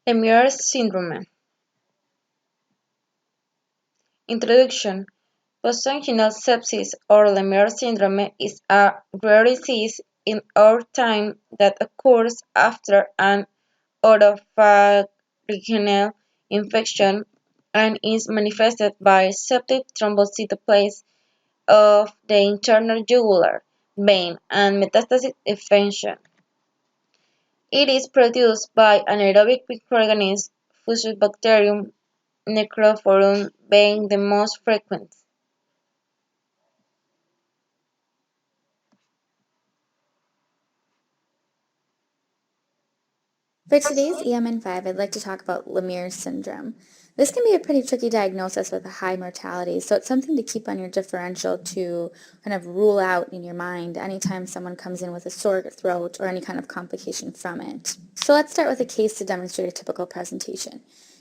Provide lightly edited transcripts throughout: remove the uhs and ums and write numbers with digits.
Lemmierre S Syndrome. Introduction: Post-functional sepsis or Lemmierre syndrome is a rare disease in our time that occurs after an oropharyngeal infection and is manifested by septic thrombocytopenia of the internal jugular vein and metastatic infection. It is produced by anaerobic microorganisms, Fusobacterium necrophorum being the most frequent. For today's EMN5, I'd like to talk about Lemmierre syndrome. This can be a pretty tricky diagnosis with a high mortality, so it's something to keep on your differential to kind of rule out in your mind anytime someone comes in with a sore throat or any kind of complication from it. So let's start with a case to demonstrate a typical presentation.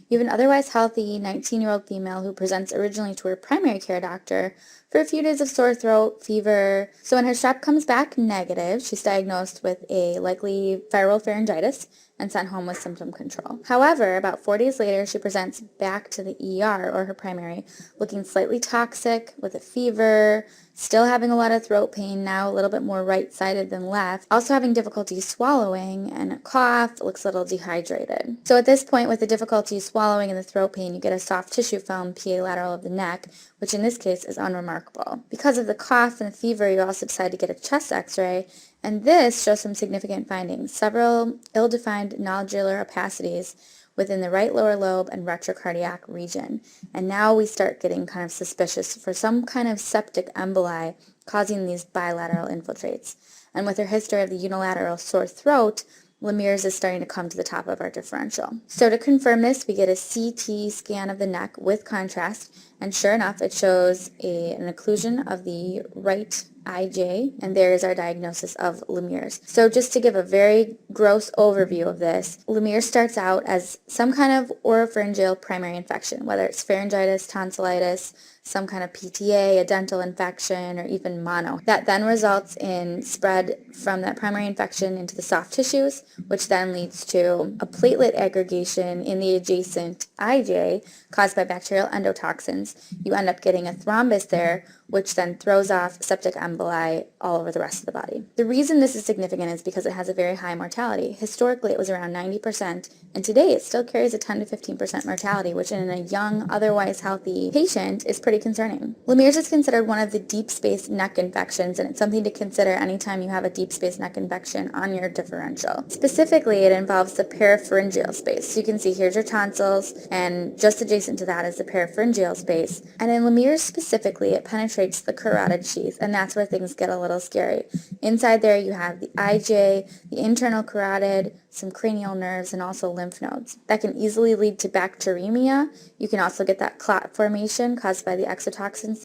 You have an otherwise healthy 19-year-old female who presents originally to her primary care doctor for a few days of sore throat, fever. So when her strep comes back negative, she's diagnosed with a likely viral pharyngitis and sent home with symptom control. However, about 4 days later, she presents back to the ER or her primary looking slightly toxic with a fever, still having a lot of throat pain, now a little bit more right-sided than left, also having difficulty swallowing and a cough, looks a little dehydrated. So at this point, with the difficulty swallowing and the throat pain, you get a soft tissue film PA lateral of the neck, which in this case is unremarkable. Because of the cough and the fever, you also decide to get a chest x-ray, and this shows some significant findings. Several ill-defined nodular opacities within the right lower lobe and retrocardiac region. And now we start getting kind of suspicious for some kind of septic emboli causing these bilateral infiltrates. And with her history of the unilateral sore throat, Lemmier's is starting to come to the top of our differential. So to confirm this, we get a CT scan of the neck with contrast, and sure enough, it shows an occlusion of the right IJ, and there is our diagnosis of Lemmier's. So just to give a very gross overview of this, Lemmier's starts out as some kind of oropharyngeal primary infection, whether it's pharyngitis, tonsillitis, some kind of PTA, a dental infection, or even mono. That then results in spread from that primary infection into the soft tissues, which then leads to a platelet aggregation in the adjacent IJ caused by bacterial endotoxins. You end up getting a thrombus there, which then throws off septic emboli all over the rest of the body. The reason this is significant is because it has a very high mortality. Historically, it was around 90%, and today it still carries a 10 to 15% mortality, which in a young, otherwise healthy patient is pretty concerning. Lemmier's is considered one of the deep space neck infections, and it's something to consider anytime you have a deep space neck infection on your differential. Specifically, it involves the parapharyngeal space. So you can see here's your tonsils, and just adjacent to that is the parapharyngeal space. And in Lemmier's specifically, it penetrates the carotid sheath, and that's where things get a little scary. Inside there, you have the IJ, the internal carotid, some cranial nerves, and also lymph nodes. That can easily lead to bacteremia. You can also get that clot formation caused by the exotoxins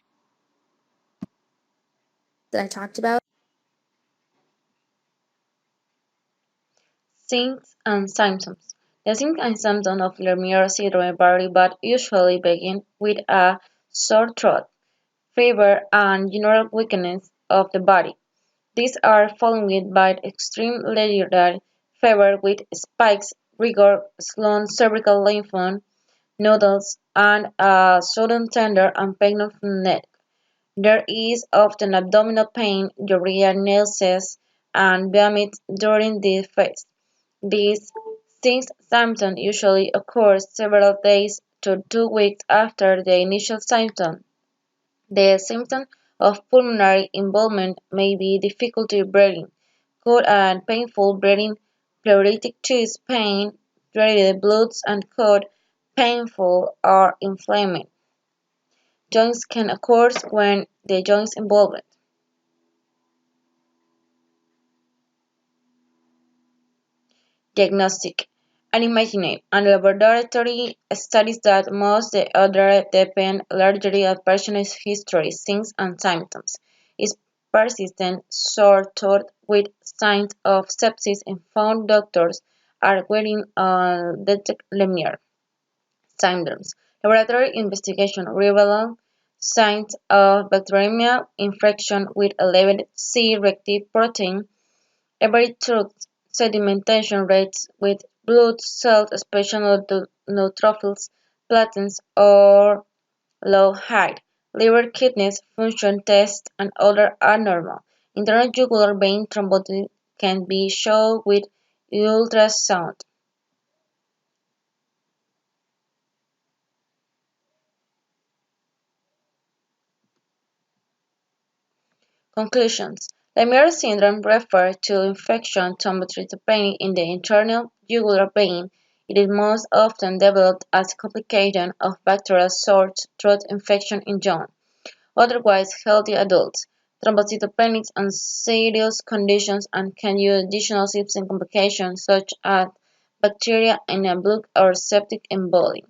that I talked about. Signs and symptoms. The signs and symptoms of Lemmierre syndrome vary but usually begin with a sore throat, fever, and general weakness of the body. These are followed by extreme legendary fever with spikes, rigor, swollen cervical lymph nodules, and a sudden tender and painful neck. There is often abdominal pain, diarrhea, nausea, and vomit during the phase. These symptoms usually occur several days to 2 weeks after the initial symptom. The symptom of pulmonary involvement may be difficulty breathing, cold and painful breathing, pleuritic chest pain, dreaded bloods and cold, painful or inflamed. Joints can occur when the joints involved. Diagnostic and imaging and laboratory studies that most the other depend largely on person's history, signs and symptoms. Is persistent sore throat with signs of sepsis informed doctors are waiting on detect Lemmierre syndromes. Laboratory investigation revealed signs of bacteremia infection with elevated C-reactive protein, every truth sedimentation rates with blood cells, especially neutrophils, platelets, or low height, liver, kidneys, function tests, and other abnormal. Internal jugular vein thrombosis can be shown with ultrasound. Conclusions: Lemmierre syndrome refers to infection thrombocytopenia in the internal jugular vein. It is most often developed as a complication of bacterial sore throat infection in young, otherwise healthy adults. Thrombocytopenia is a serious condition and can use additional septic complications such as bacteria in a blood or septic emboli.